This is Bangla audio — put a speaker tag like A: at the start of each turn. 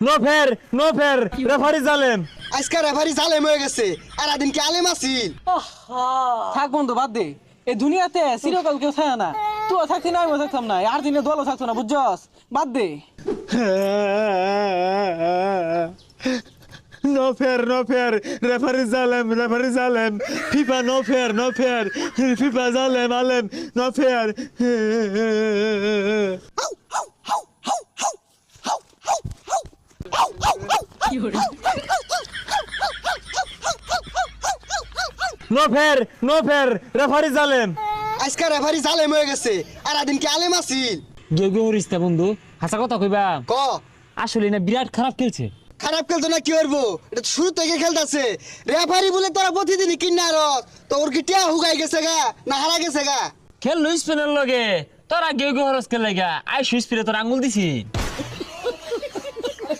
A: নো ফের নো ফের রেফারি জালেম।
B: আজকে রেফারি জালেম হয়ে গেছে আর আদিন কি আলেম আছিল?
C: থাক বন্ধু বাদ দে। এই দুনিয়াতে চিরকাল কেউ থাকে না। তুই থাকতি না আমি থাকতাম না, আর দিনে দলও থাকতো না, বুঝছস? বাদ দে।
A: নো ফের রেফারি জালেম ফিফা নো ফের ফিফা জালেম আলেম নো ফের। নো ফের রেফারি জালেম।
B: আজকে রেফারি জালেম হয়ে গেছে আর আদিন কি আলেম আছিল?
A: গেউ হরিস বন্ধু, হাসা কথা কইবা।
B: ক
A: আসলে না বিরাট খারাপ খেলছে।
B: খারাপ খেলতো না কি করবো? এটা তো শুরু থেকে খেলতেছে। রেফারি বলে তোরা প্রতিদিনই কিনার তো ওর কি টিয়া হুগাই গেছে গা না হারা গেছে গা?
A: খেল স্পেনের লগে তোরা গেউ হরস খেলে গা আই সুইস তোর আঙ্গুল দিছি।